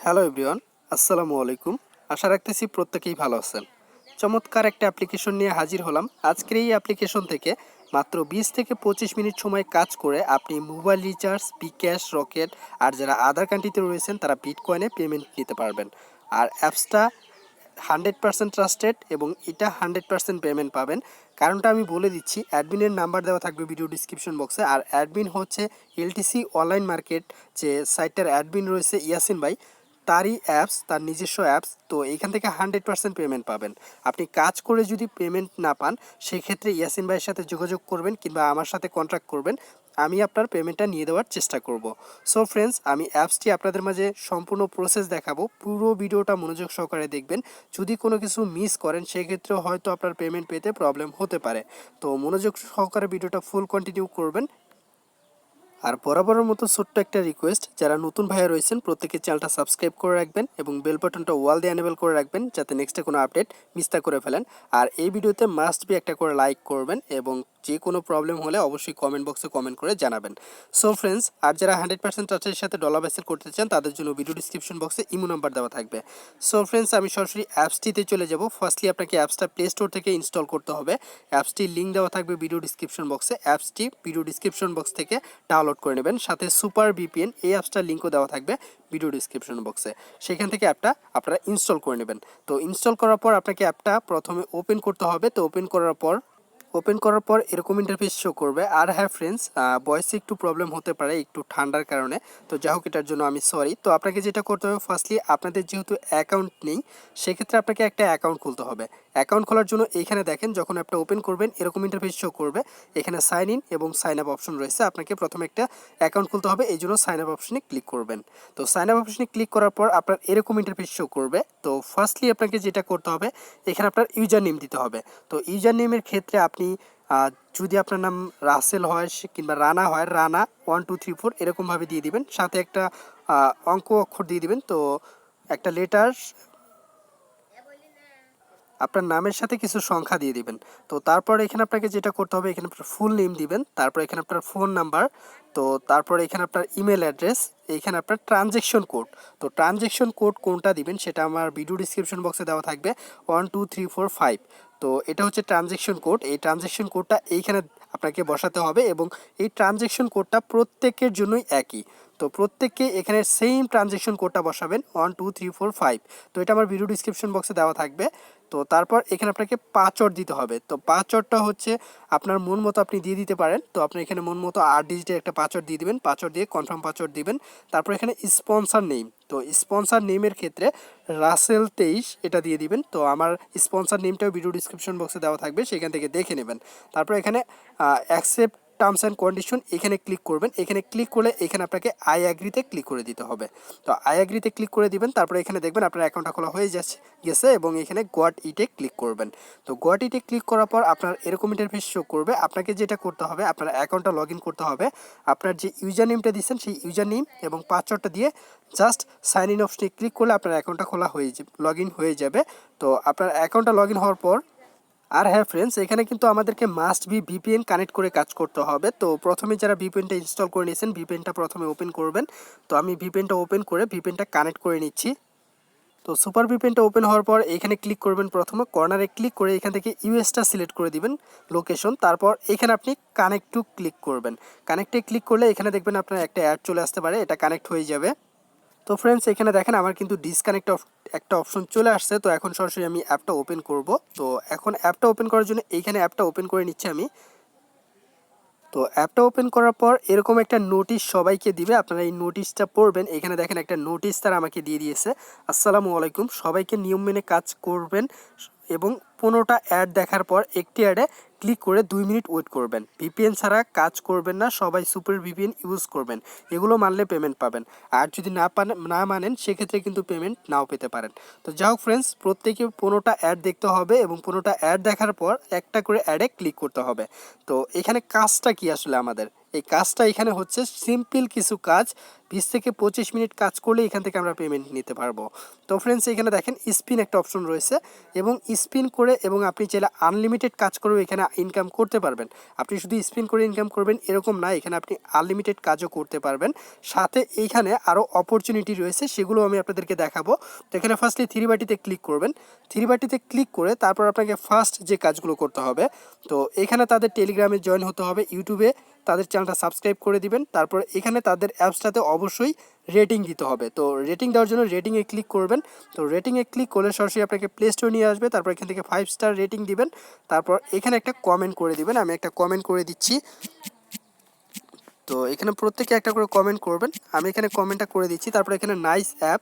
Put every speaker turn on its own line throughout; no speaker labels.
Hello everyone, আসসালামু আলাইকুম। আশা রাখতেছি প্রত্যেকেই ভালো আছেন। চমৎকার একটা অ্যাপ্লিকেশন নিয়ে হাজির হলাম। আজকের এই অ্যাপ্লিকেশন থেকে মাত্র 20 থেকে 25 মিনিট সময় কাজ করে আপনি মোবাইল রিচার্জ, বিকাশ, রকেট আর যারা আদার কান্ট্রিতে রয়েছেন তারা বিটকয়েনে পেমেন্ট নিতে পারবেন। আর অ্যাপসটা 100% ট্রাস্টেড এবং এটা 100% পেমেন্ট পাবেন। কারণটা আমি বলে দিচ্ছি, অ্যাডমিনের নাম্বার দেওয়া থাকবে ভিডিও ডিসক্রিপশন বক্সে। আর অ্যাডমিন হচ্ছে এলটিসি অনলাইন মার্কেট, যে সাইটটার অ্যাডমিন রয়েছে ইয়াসিন ভাই, তারই অ্যাপস, তার নিজস্ব অ্যাপস। তো এখান থেকে 100% পেমেন্ট পাবেন। আপনি কাজ করে যদি পেমেন্ট না পান, সেক্ষেত্রে ইয়াসিন ভাইয়ের সাথে যোগাযোগ করবেন কিংবা আমার সাথে কন্ট্যাক্ট করবেন, আমি আপনার পেমেন্টটা নিয়ে দেওয়ার চেষ্টা করব। সো ফ্রেন্ডস, আমি অ্যাপসটি আপনাদের মাঝে সম্পূর্ণ প্রসেস দেখাবো, পুরো ভিডিওটা মনোযোগ সহকারে দেখবেন। যদি কোনো কিছু মিস করেন সেক্ষেত্রে হয়তো আপনার পেমেন্ট পেতে প্রবলেম হতে পারে। তো মনোযোগ সহকারে ভিডিওটা ফুল কন্টিনিউ করবেন। আর বরাবরের মতো ছোট্ট একটা রিকোয়েস্ট, যারা নতুন ভাইয়া রয়েছেন প্রত্যেকে চ্যানেলটা সাবস্ক্রাইব করে রাখবেন এবং বেল বাটনটা ওয়াল দিয়ে এনেবল করে রাখবেন, যাতে নেক্সটে কোনো আপডেট মিস না করে ফেলেন। আর এই ভিডিওতে মাস্ট বি একটা করে লাইক করবেন এবং যে কোনো প্রবলেম হলে অবশ্যই কমেন্ট বক্সে কমেন্ট করে জানাবেন। সো ফ্রেন্ডস, আর যারা 100% টাচের সাথে ডলার বেসেল করতে চান তাদের জন্য ভিডিও ডিসক্রিপশন বক্সে ইমো নাম্বার দেওয়া থাকবে। সো ফ্রেন্ডস, আমি সরাসরি অ্যাপসটিতে চলে যাব। ফার্স্টলি আপনাকে অ্যাপসটা প্লে স্টোর থেকে ইনস্টল করতে হবে। অ্যাপসটির লিঙ্ক দেওয়া থাকবে ভিডিও ডিসক্রিপশন বক্সে। অ্যাপসটি ভিডিও ডিসক্রিপশন বক্স থেকে ডাউনলোড করে নেবেন। সাথে সুপার ভিপিএন এই অ্যাপসটার লিঙ্কও দেওয়া থাকবে ভিডিও ডিসক্রিপশন বক্সে। সেখান থেকে অ্যাপটা আপনারা ইনস্টল করে নেবেন। তো ইনস্টল করার পর আপনাকে অ্যাপটা প্রথমে ওপেন করতে হবে। তো ওপেন করার পর এরকম ইন্টারফেস শো করবে। আর হ্যাঁ ফ্রেন্ডস, ভয়েসে একটু প্রবলেম হতে পারে একটু ঠান্ডার কারণে, তো যাই হোক এটার জন্য আমি সরি। তো আপনাকে যেটা করতে হবে, ফার্স্টলি আপনাদের যেহেতু অ্যাকাউন্ট নেই, সেক্ষেত্রে আপনাকে একটা অ্যাকাউন্ট খুলতে হবে। অ্যাকাউন্ট খোলার জন্য এইখানে দেখেন, যখন অ্যাপটা ওপেন করবেন এরকম ইন্টারফেস শো করবে। এখানে সাইন ইন এবং সাইন আপ অপশন রয়েছে। আপনাকে প্রথমে একটা অ্যাকাউন্ট খুলতে হবে, এই জন্য সাইন আপ অপশনে ক্লিক করবেন। তো সাইন আপ অপশনে ক্লিক করার পর আপনার এরকম ইন্টারফেস শো করবে। তো ফার্স্টলি আপনাকে যেটা করতে হবে, এখানে আপনার ইউজার নেম দিতে হবে। তো ইউজার নেমের ক্ষেত্রে আপনি যদি আপনার নাম রাসেল হয় কিংবা রানা হয়, রানা 1 2 3 4 এরকমভাবে দিয়ে দিবেন। সাথে একটা অঙ্ক অক্ষর দিয়ে দিবেন। তো একটা লেটার, আপনার নামের সাথে কিছু সংখ্যা দিয়ে দিবেন। তো তারপর এখানে আপনাকে যেটা করতে হবে, এখানে আপনার ফুল নেম দিবেন, তারপর এখানে আপনার ফোন নাম্বার, তো তারপর এখানে আপনার ইমেল অ্যাড্রেস, এইখানে আপনার ট্রানজ্যাকশন কোড। তো ট্রানজ্যাকশন কোড কোনটা দিবেন সেটা আমার ভিডিও ডিসক্রিপশন বক্সে দেওয়া থাকবে, 1 2 3 4 5। তো এটা হচ্ছে ট্রানজ্যাকশন কোড। এই ট্রানজ্যাকশন কোডটা এইখানে আপনাকে বসাতে হবে এবং এই ট্রানজ্যাকশন কোডটা প্রত্যেকের জন্যই একই। তো প্রত্যেককে এখানে সেম ট্রানজ্যাকশন কোডটা বসাবেন, 1 2 3 4 5। তো এটা আমার ভিডিও ডিসক্রিপশন বক্সে দেওয়া থাকবে। তো তারপর এখানে আপনাকে পাসওয়ার্ড দিতে হবে। তো পাসওয়ার্ডটা হচ্ছে আপনার মন মতো আপনি দিয়ে দিতে পারেন। তো আপনি এখানে মন মতো 8 ডিজিটের একটা পাসওয়ার্ড দিয়ে দিবেন। পাসওয়ার্ড দিয়ে কনফার্ম পাসওয়ার্ড দিবেন। তারপর এখানে স্পন্সর নেম, তো স্পন্সর নেমের ক্ষেত্রে রাসেল 23 এটা দিয়ে দিবেন। তো আমার স্পন্সর নেমটাও ভিডিও ডিসক্রিপশন বক্সে দেওয়া থাকবে, সেখান থেকে দেখে নেবেন। তারপর এখানে অ্যাকসেপ্ট টার্মস অ্যান্ড কন্ডিশন এখানে ক্লিক করবেন। এখানে ক্লিক করলে এখানে আপনাকে আই অ্যাগ্রিতে ক্লিক করে দিতে হবে। তো আই অ্যাগ্রিতে ক্লিক করে দিবেন। তারপরে এখানে দেখবেন আপনার অ্যাকাউন্টটা খোলা হয়ে গেছে এবং এখানে গট ইটে ক্লিক করবেন। তো গট ইটে ক্লিক করার পর আপনার এরকম ইন্টারফেস শো করবে। আপনাকে যেটা করতে হবে, আপনার অ্যাকাউন্টটা লগ ইন করতে হবে। আপনার যে ইউজার নেমটা দিচ্ছেন সেই ইউজার নেম এবং পাসওয়ার্ডটা দিয়ে জাস্ট সাইন ইন অপশনে ক্লিক করলে আপনার অ্যাকাউন্টটা খোলা হয়ে যাবে, লগ ইন হয়ে যাবে। তো আপনার অ্যাকাউন্টটা লগ ইন হওয়ার পর, আর হ্যাঁ ফ্রেন্ডস, এখানে কিন্তু আমাদেরকে মাস্ট বি ভিপিএন কানেক্ট করে কাজ করতে হবে। তো প্রথমে যারা ভিপিএনটা ইনস্টল করে নিয়েছেন, ভিপিএনটা প্রথমে ওপেন করবেন। তো আমি ভিপিএনটা ওপেন করে ভিপিএনটা কানেক্ট করে নিচ্ছি। তো সুপার ভিপিএনটা ওপেন হওয়ার পর এখানে ক্লিক করবেন, প্রথমে কর্নারে ক্লিক করে এখান থেকে ইউএসটা সিলেক্ট করে দিবেন, লোকেশন। তারপর এখানে আপনি কানেক্ট টু ক্লিক করবেন। কানেক্টে ক্লিক করলে এখানে দেখবেন আপনার একটা অ্যাড চলে আসতে পারে, এটা কানেক্ট হয়ে যাবে। তো ফ্রেন্ডস, এখানে দেখেন আমার কিন্তু ডিসকানেক্ট একটা অপশন চলে আসছে। তো এখন সরাসরি আমি অ্যাপটা ওপেন করব। তো এখন অ্যাপটা ওপেন করার জন্য এইখানে অ্যাপটা ওপেন করে নিচ্ছি আমি। তো অ্যাপটা ওপেন করার পর এরকম একটা নোটিশ সবাইকে দিবে, আপনারা এই নোটিশটা পড়বেন। এখানে দেখেন একটা নোটিশ তারা আমাকে দিয়ে দিয়েছে, আসসালামু আলাইকুম, সবাইকে নিয়ম মেনে কাজ করবেন এবং 15টা অ্যাড দেখার পর একটি অ্যাডে ক্লিক করে 2 মিনিট ওয়েট করবেন। ভিপিএন ছাড়া কাজ করবেন না, সবাই সুপার ভিপিএন ইউজ করবেন, এগুলো মানলে পেমেন্ট পাবেন। আর যদি না মানেন সেক্ষেত্রে কিন্তু পেমেন্ট নাও পেতে পারেন। তো যাই হোক ফ্রেন্ডস, প্রত্যেকে 15টা অ্যাড দেখতে হবে এবং 15টা অ্যাড দেখার পর একটা করে অ্যাডে ক্লিক করতে হবে। তো এখানে কাজটা কি আসলে আমাদের, এই কাজটা এখানে হচ্ছে সিম্পল কিছু কাজ, 20 থেকে 25 মিনিট কাজ করলে এখান থেকে আমরা পেমেন্ট নিতে পারবো। তো ফ্রেন্ডস, এখানে দেখেন স্পিন একটা অপশন রয়েছে এবং স্পিন করে করে এবং আপনি চাইলে আনলিমিটেড কাজ করেও এখানে ইনকাম করতে পারবেন। আপনি শুধু স্পিন করে ইনকাম করবেন এরকম না, এখানে আপনি আনলিমিটেড কাজও করতে পারবেন। সাথে এইখানে আরও অপরচুনিটি রয়েছে, সেগুলো আমি আপনাদেরকে দেখাবো। তো এখানে ফার্স্টলি থ্রি বাটিতে ক্লিক করবেন। থ্রি বাটিতে ক্লিক করে তারপর আপনাকে ফার্স্ট যে কাজগুলো করতে হবে, তো এখানে তাদের টেলিগ্রামে জয়েন হতে হবে, ইউটিউবে তাদের চ্যানেলটা সাবস্ক্রাইব করে দিবেন। তারপর এখানে তাদের অ্যাপসটাতে অবশ্যই রেটিং দিতে হবে। তো রেটিং দেওয়ার জন্য রেটিংয়ে ক্লিক করবেন। তো রেটিংয়ে ক্লিক করলে সরাসরি আপনাকে প্লে স্টোর নিয়ে আসবে। তারপর এখান থেকে 5 স্টার রেটিং দিবেন। তারপর এখানে একটা কমেন্ট করে দিবেন। আমি একটা কমেন্ট করে দিচ্ছি। তো এখানে প্রত্যেকে একটা করে কমেন্ট করবেন। আমি এখানে কমেন্টটা করে দিচ্ছি। তারপর এখানে নাইস অ্যাপ,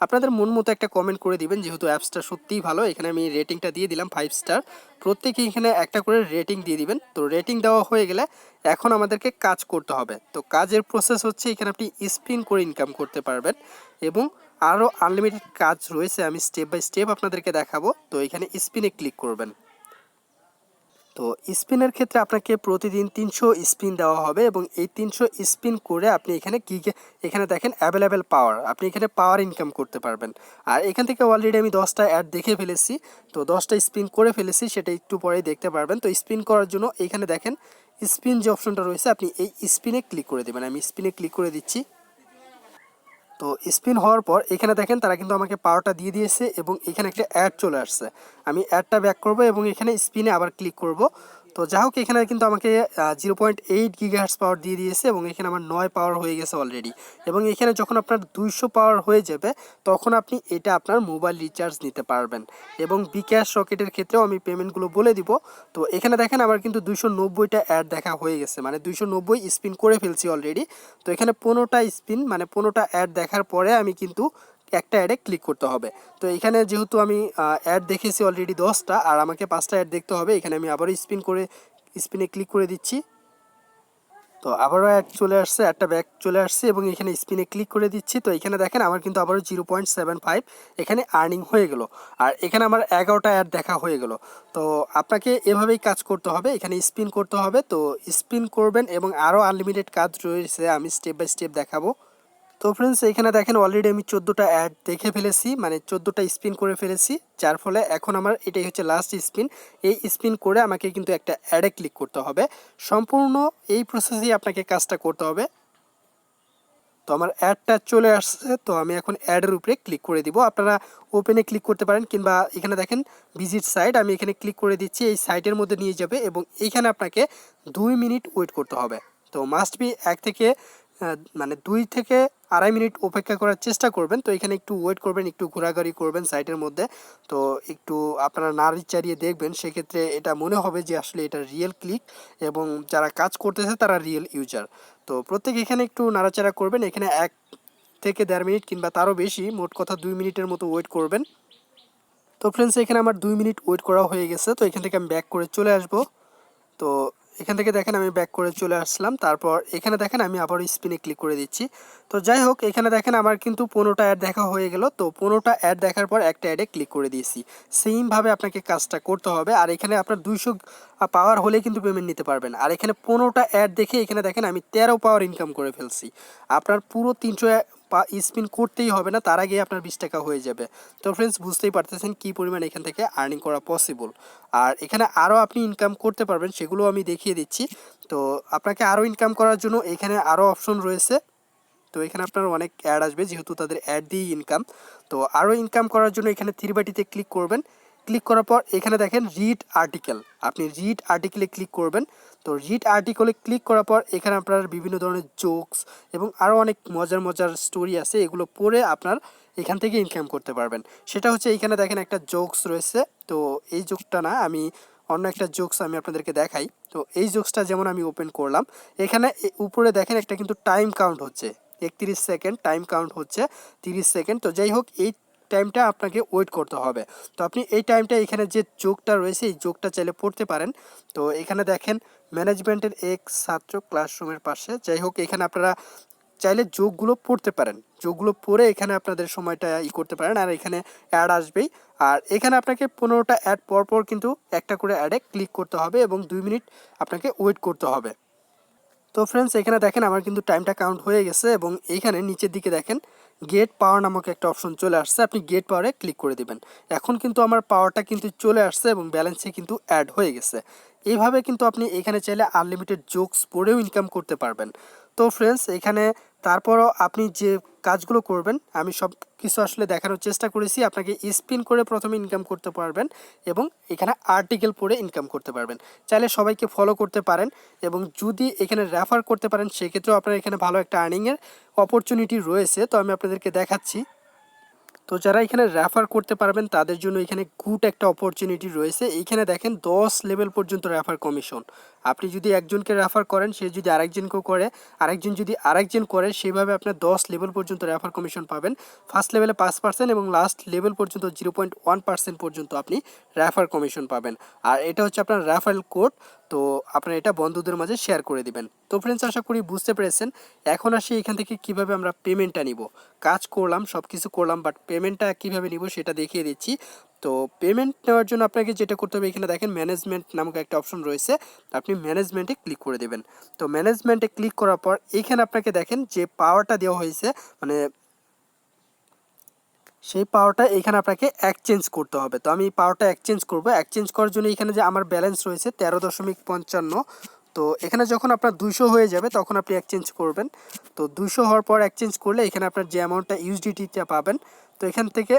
আপনাদের মন মতো একটা কমেন্ট করে দিবেন, যেহেতু অ্যাপসটা সত্যিই ভালো। এখানে আমি রেটিংটা দিয়ে দিলাম 5 স্টার। প্রত্যেকে এখানে একটা করে রেটিং দিয়ে দিবেন। তো রেটিং দেওয়া হয়ে গেলে এখন আমাদেরকে কাজ করতে হবে। তো কাজের প্রসেস হচ্ছে এখানে আপনি স্পিন করে ইনকাম করতে পারবেন এবং আরও আনলিমিটেড কাজ রয়েছে, আমি স্টেপ বাই স্টেপ আপনাদেরকে দেখাবো। তো এখানে স্পিনে ক্লিক করবেন। তো স্পিনের ক্ষেত্রে আপনাকে প্রতিদিন 300 স্পিন দেওয়া হবে এবং এই 300 স্পিন করে আপনি এখানে এখানে দেখেন অ্যাভেলেবেল পাওয়ার, আপনি এখানে পাওয়ার ইনকাম করতে পারবেন। আর এখান থেকে অলরেডি আমি 10টা অ্যাড দেখে ফেলেছি, তো 10টা স্পিন করে ফেলেছি, সেটা একটু পরেই দেখতে পারবেন। তো স্পিন করার জন্য এখানে দেখেন স্পিন যে অপশনটা রয়েছে, আপনি এই স্পিনে ক্লিক করে দেবেন। আমি স্পিনে ক্লিক করে দিচ্ছি। তো স্পিন হওয়ার পর এখানে দেখেন তারা কিন্তু আমাকে পাওয়ারটা দিয়ে দিয়েছে এবং এখানে একটা অ্যাড চলে আসছে। আমি অ্যাডটা ব্যাক করব এবং এখানে স্পিনে আবার ক্লিক করব। তো যা হোক এখানে কিন্তু আমাকে 0.8 গিগাহার্টজ পাওয়ার দিয়ে দিয়েছে এবং এখানে আমার 9 পাওয়ার হয়ে গেছে অলরেডি। এবং এখানে যখন আপনার 200 পাওয়ার হয়ে যাবে তখন আপনি এটা আপনার মোবাইল রিচার্জ নিতে পারবেন। এবং বিকাশ রকেটের ক্ষেত্রেও আমি পেমেন্টগুলো বলে দিব। তো এখানে দেখেন আমার কিন্তু 290টা অ্যাড দেখা হয়ে গেছে, মানে 290 স্পিন করে ফেলছি অলরেডি। তো এখানে 15টা স্পিন মানে 15টা অ্যাড দেখার পরে আমি কিন্তু একটা অ্যাডে ক্লিক করতে হবে। তো এখানে যেহেতু আমি অ্যাড দেখেছি অলরেডি 10টা আর আমাকে 5টা অ্যাড দেখতে হবে, এখানে আমি আবারও স্পিনে ক্লিক করে দিচ্ছি। তো আবারও অ্যাড চলে আসছে, একটা ব্যাক চলে আসছে এবং এখানে স্পিনে ক্লিক করে দিচ্ছি। তো এখানে দেখেন আমার কিন্তু আবারও 0.75 এখানে আর্নিং হয়ে গেল। আর এখানে আমার 11টা অ্যাড দেখা হয়ে গেল। তো আপনাকে এভাবেই কাজ করতে হবে, এখানে স্পিন করতে হবে। তো স্পিন করবেন এবং আরও আনলিমিটেড কাজ রয়েছে, আমি স্টেপ বাই স্টেপ দেখাবো। তো ফ্রেন্ডস এখানে দেখেন অলরেডি আমি 14টা অ্যাড দেখে ফেলেছি, মানে 14টা স্পিন করে ফেলেছি, যার ফলে এখন আমার এটাই হচ্ছে লাস্ট স্পিন। এই স্পিন করে আমাকে কিন্তু একটা অ্যাডে ক্লিক করতে হবে। সম্পূর্ণ এই প্রসেসেই আপনাকে কাজটা করতে হবে। তো আমার অ্যাডটা চলে আসছে, তো আমি এখন অ্যাডের উপরে ক্লিক করে দিব। আপনারা ওপেনে ক্লিক করতে পারেন কিংবা এখানে দেখেন ভিজিট সাইট, আমি এখানে ক্লিক করে দিচ্ছি, এই সাইটের মধ্যে নিয়ে যাবে এবং এইখানে আপনাকে 2 মিনিট ওয়েট করতে হবে। তো মাস্ট বি মানে 2 থেকে আড়াই মিনিট অপেক্ষা করার চেষ্টা করবেন। তো এখানে একটু ওয়েট করবেন, একটু ঘোরাঘুরি করবেন সাইটের মধ্যে। তো একটু আপনারা নাড়ি চাড়িয়ে দেখবেন, সেক্ষেত্রে এটা মনে হবে যে আসলে এটা রিয়েল ক্লিক এবং যারা কাজ করতেছে তারা রিয়েল ইউজার। তো প্রত্যেক এখানে একটু নাড়াচাড়া করবেন, এখানে 1 থেকে 1.5 মিনিট কিংবা তারও বেশি, মোট কথা 2 মিনিটের মতো ওয়েট করবেন। তো ফ্রেন্ডস এখানে আমার 2 মিনিট ওয়েট করা হয়ে গেছে। তো এখান থেকে আমি ব্যাক করে চলে আসবো। তো এখান থেকে দেখেন আমি ব্যাক করে চলে আসলাম। তারপর এখানে দেখেন আমি আবার স্পিনে ক্লিক করে দিচ্ছি। তো যাই হোক এখানে দেখেন আমার কিন্তু 15টা অ্যাড দেখা হয়ে গেল। তো 15টা অ্যাড দেখার পর একটা অ্যাডে ক্লিক করে দিয়েছি। সেমভাবে আপনাকে কাজটা করতে হবে। আর এখানে আপনার 200 পাওয়ার হলে কিন্তু পেমেন্ট নিতে পারবেন। আর এখানে 15টা অ্যাড দেখে এখানে দেখেন আমি 13 পাওয়ার ইনকাম করে ফেলছি। আপনার পুরো 300 স্পিন করতেই হবে না, তার আগে আপনার 20 টাকা হয়ে যাবে। তো ফ্রেন্ডস বুঝতেই পারতেছেন কী পরিমাণ এখান থেকে আর্নিং করা পসিবল। আর এখানে আরও আপনি ইনকাম করতে পারবেন, সেগুলো আমি দেখিয়ে দিচ্ছি। তো আপনাকে আরও ইনকাম করার জন্য এখানে আরও অপশন রয়েছে। তো এখানে আপনার অনেক অ্যাড আসবে, যেহেতু তাদের অ্যাড দিয়েই ইনকাম। তো আরও ইনকাম করার জন্য এখানে থ্রি বাটিতে ক্লিক করবেন। ক্লিক করার পর এখানে দেখেন রিড আর্টিকেল, আপনি রিড আর্টিকেলে ক্লিক করবেন। তো রিড আর্টিকেলে ক্লিক করার পর এখানে আপনার বিভিন্ন ধরনের জোকস এবং আরও অনেক মজার মজার স্টোরি আছে, এগুলো পড়ে আপনার এখান থেকে ইনকাম করতে পারবেন। সেটা হচ্ছে এখানে দেখেন একটা জোকস রয়েছে। তো এই জোকটা না, আমি অন্য একটা জোকস আমি আপনাদেরকে দেখাই। তো এই জোকসটা যেমন আমি ওপেন করলাম, এখানে উপরে দেখেন একটা কিন্তু টাইম কাউন্ট হচ্ছে 31 সেকেন্ড, টাইম কাউন্ট হচ্ছে 30 সেকেন্ড। তো যাই হোক এই টাইমটা আপনাকে ওয়েট করতে হবে। তো আপনি এই টাইমটা এখানে যে জোকটা রয়েছে এই জোকটা চাইলে পড়তে পারেন। তো এখানে দেখেন ম্যানেজমেন্টের এক ছাত্র ক্লাসরুমের পাশে, যাই হোক এখানে আপনারা চাইলে যোগগুলো পড়তে পারেন, যোগগুলো পড়ে এখানে আপনাদের সময়টা করতে পারেন। আর এখানে অ্যাড আসবেই। আর এখানে আপনাকে 15টা অ্যাড পরপর কিন্তু একটা করে অ্যাডে ক্লিক করতে হবে এবং 2 মিনিট আপনাকে ওয়েট করতে হবে। তো ফ্রেন্ডস এখানে দেখেন আমার কিন্তু টাইমটা কাউন্ট হয়ে গেছে এবং এইখানে নিচের দিকে দেখেন গেট পাওয়ার নামক একটা অপশন চলে আসছে, আপনি গেট পাওয়ারে ক্লিক করে দিবেন। এখন কিন্তু আমার পাওয়ারটা কিন্তু চলে আসছে এবং ব্যালেন্সে কিন্তু অ্যাড হয়ে গেছে। এইভাবে কিন্তু আপনি এখানে চাইলে আনলিমিটেড জোকস পড়েও ইনকাম করতে পারবেন। তো ফ্রেন্ডস, এখানে তারপরও আপনি যে কাজগুলো করবেন আমি সব কিছু আসলে দেখানোর চেষ্টা করেছি। আপনাকে স্পিন করে প্রথমে ইনকাম করতে পারবেন এবং এখানে আর্টিকেল পড়ে ইনকাম করতে পারবেন। চাইলে সবাইকে ফলো করতে পারেন এবং যদি এখানে রেফার করতে পারেন সেক্ষেত্রেও আপনার এখানে ভালো একটা আর্নিংয়ের অপরচুনিটি রয়েছে। তো আমি আপনাদেরকে দেখাচ্ছি। তো যারা এখানে রেফার করতে পারবেন তাদের জন্য এখানে গুড একটা অপরচুনিটি রয়েছে। এইখানে দেখেন 10 লেভেল পর্যন্ত রেফার কমিশন। আপনি যদি একজনকে রেফার করেন, সে যদি আরেকজনকেও করে, আরেকজন যদি আরেকজন করে, সেভাবে আপনার 10 লেভেল পর্যন্ত রেফার কমিশন পাবেন। ফার্স্ট লেভেলে 5% এবং লাস্ট লেভেল পর্যন্ত 0.1% পর্যন্ত আপনি রেফার কমিশন পাবেন। আর এটা হচ্ছে আপনার রেফারেল কোড। তো আপনারা এটা বন্ধুদের মাঝে শেয়ার করে দিবেন। তো ফ্রেন্ডস, আশা করি বুঝতে পেরেছেন। এখন আসি এখান থেকে কিভাবে আমরা পেমেন্টটা নিব। কাজ করলাম, সব কিছু করলাম, বাট পেমেন্টটা কীভাবে নিব সেটা দেখিয়ে দিচ্ছি। তো পেমেন্ট নেওয়ার জন্য আপনাকে যেটা করতে হবে, এখানে দেখেন ম্যানেজমেন্ট নামক একটা অপশন রয়েছে, আপনি ম্যানেজমেন্টে ক্লিক করে দেবেন। তো ম্যানেজমেন্টে ক্লিক করার পর এখানে আপনাকে দেখেন যে পাওয়ারটা দেওয়া হয়েছে, মানে সেই পাওয়ারটা এখানে আপনাকে এক্সচেঞ্জ করতে হবে। তো আমি পাওয়ারটা এক্সচেঞ্জ করব। এক্সচেঞ্জ করার জন্য এখানে যে আমার ব্যালেন্স রয়েছে 13.55, তো এখানে যখন আপনার 200 হয়ে যাবে তখন আপনি এক্সচেঞ্জ করবেন। তো 200 হওয়ার পর এক্সচেঞ্জ করলে এখানে আপনার যে অ্যামাউন্টটা ইউএসডিটিটা পাবেন, তো এখান থেকে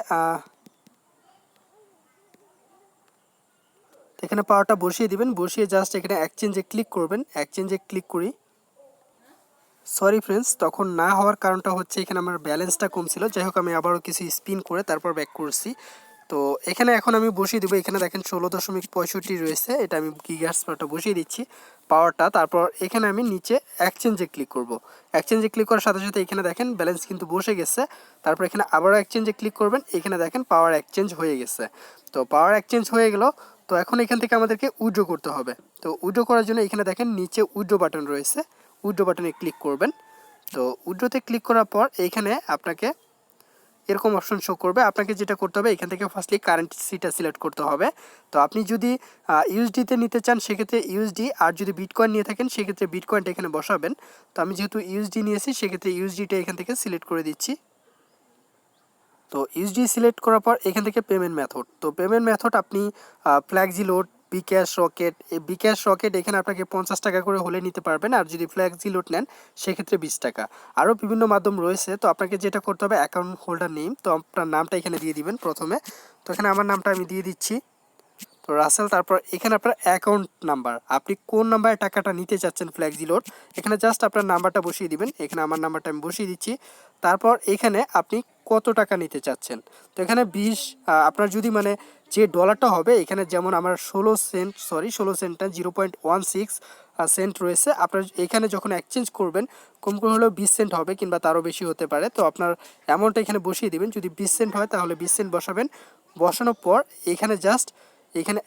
এখানে পাওয়ারটা বসিয়ে দিবেন। বসিয়ে জাস্ট এখানে এক্সচেঞ্জে ক্লিক করবেন। এক্সচেঞ্জে ক্লিক করি। সরি ফ্রেন্ডস, তখন না হওয়ার কারণটা হচ্ছে এখানে আমার ব্যালেন্সটা কম ছিল। যাই হোক, আমি আবারও কিছু স্পিন করে তারপর ব্যাক করছি। তো এখানে এখন আমি বসিয়ে দেবো। এখানে দেখেন 16.65 রয়েছে, এটা আমি গিগার্স পাওয়ারটা বসিয়ে দিচ্ছি পাওয়ারটা। তারপর এখানে আমি নিচে এক্সচেঞ্জে ক্লিক করব। এক্সচেঞ্জে ক্লিক করার সাথে সাথে এখানে দেখেন ব্যালেন্স কিন্তু বসে গেছে। তারপর এখানে আবারও এক্সচেঞ্জে ক্লিক করবেন। এখানে দেখেন পাওয়ার এক্সচেঞ্জ হয়ে গেছে। তো পাওয়ার এক্সচেঞ্জ হয়ে গেল। তো এখন এখান থেকে আমাদেরকে উইথড্র করতে হবে। তো উইথড্র করার জন্য এখানে দেখেন নিচে উইথড্র বাটন রয়েছে, উইথড্র বাটনে ক্লিক করবেন। তো উইথড্রতে ক্লিক করার পর এইখানে আপনাকে এরকম অপশন শো করবে। আপনাকে যেটা করতে হবে, এখান থেকে ফার্স্টলি কারেন্সিটা সিলেক্ট করতে হবে। তো আপনি যদি ইউএসডিতে নিতে চান সেক্ষেত্রে ইউএসডি, আর যদি বিটকয়েন নিয়ে থাকেন সেক্ষেত্রে বিটকয়েনটা এখানে বসাবেন। তো আমি যেহেতু ইউএসডি নিয়েছি সেক্ষেত্রে ইউএসডিটা এখান থেকে সিলেক্ট করে দিচ্ছি। তো ইউএসডি সিলেক্ট করার পর এখান থেকে পেমেন্ট মেথড, তো পেমেন্ট মেথড আপনি ফ্ল্যাক্সি লোড, বিক্যাশ রকেট, এই বিক্যাশ রকেট এখানে আপনাকে 50 টাকা করে হলে নিতে পারবেন। আর যদি ফ্ল্যাক্সি লোড নেন সেক্ষেত্রে 20 টাকা। আরও বিভিন্ন মাধ্যম রয়েছে। তো আপনাকে যেটা করতে হবে, অ্যাকাউন্ট হোল্ডার নেম, তো আপনার নামটা এখানে দিয়ে দিবেন প্রথমে। তো এখানে আমার নামটা আমি দিয়ে দিচ্ছি, তো রাসেল। তারপর এখানে আপনার অ্যাকাউন্ট নাম্বার, আপনি কোন নাম্বারে টাকাটা নিতে চাচ্ছেন ফ্ল্যাক্সি লোড, এখানে জাস্ট আপনার নাম্বারটা বসিয়ে দিবেন। এখানে আমার নাম্বারটা আমি বসিয়ে দিচ্ছি। তারপর এখানে আপনি কত টাকা নিতে চাচ্ছেন, তো এখানে 20, আপনার যদি মানে যে ডলারটা হবে, এখানে যেমন আমার 16 সেন্টটা 0.16 সেন্ট রয়েছে। আপনার এখানে যখন এক্সচেঞ্জ করবেন কম করে হলেও 20 সেন্ট হবে কিংবা তারও বেশি হতে পারে। তো আপনার অ্যামাউন্টটা এখানে বসিয়ে দিবেন। যদি 20 সেন্ট হয় তাহলে 20 সেন্ট বসাবেন। বসানোর পর এখানে জাস্ট এখানে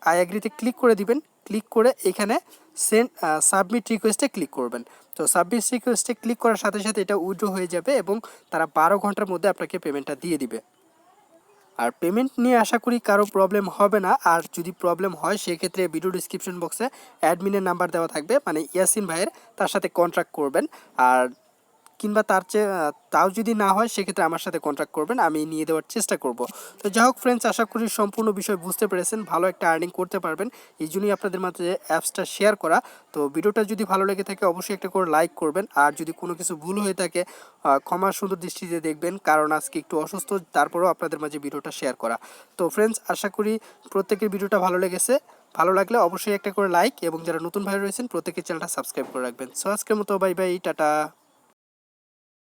আই অ্যাগ্রিতে ক্লিক করে দিবেন। ক্লিক করে এখানে সেন্ড সাবমিট রিকোয়েস্টে ক্লিক করবেন। তো সাবমিট রিকোয়েস্টে ক্লিক করার সাথে সাথে এটা উইথড্র হয়ে যাবে এবং তারা 12 ঘন্টার মধ্যে আপনাকে পেমেন্টটা দিয়ে দিবে। আর পেমেন্ট নিয়ে আশা করি কারো প্রবলেম হবে না। আর যদি প্রবলেম হয় সেক্ষেত্রে ভিডিও ডিসক্রিপশন বক্সে অ্যাডমিনের নাম্বার দেওয়া থাকবে, মানে ইয়াসিন ভাইয়ের, তার সাথে কন্ট্যাক্ট করবেন। আর কিংবা তার চেয়ে তাও যদি না হয় সেক্ষেত্রে আমার সাথে কন্ট্যাক্ট করবেন, আমি নিয়ে দেওয়ার চেষ্টা করব। তো যাই হোক ফ্রেন্ডস, আশা করি সম্পূর্ণ বিষয় বুঝতে পেরেছেন, ভালো একটা আর্নিং করতে পারবেন। এই জন্যই আপনাদের মাঝে অ্যাপসটা শেয়ার করা। তো ভিডিওটা যদি ভালো লেগে থাকে অবশ্যই একটা করে লাইক করবেন। আর যদি কোনো কিছু ভুল হয়ে থাকে ক্ষমা সুন্দর দৃষ্টিতে দেখবেন, কারণ আজকে একটু অসুস্থ, তারপরেও আপনাদের মাঝে ভিডিওটা শেয়ার করা। তো ফ্রেন্ডস, আশা করি প্রত্যেকের ভিডিওটা ভালো লেগেছে। ভালো লাগলে অবশ্যই একটা করে লাইক, এবং যারা নতুন ভাই রয়েছেন প্রত্যেকের চ্যানেলটা সাবস্ক্রাইব করে রাখবেন। সো আজকের মতো বাই বাই, টাটা।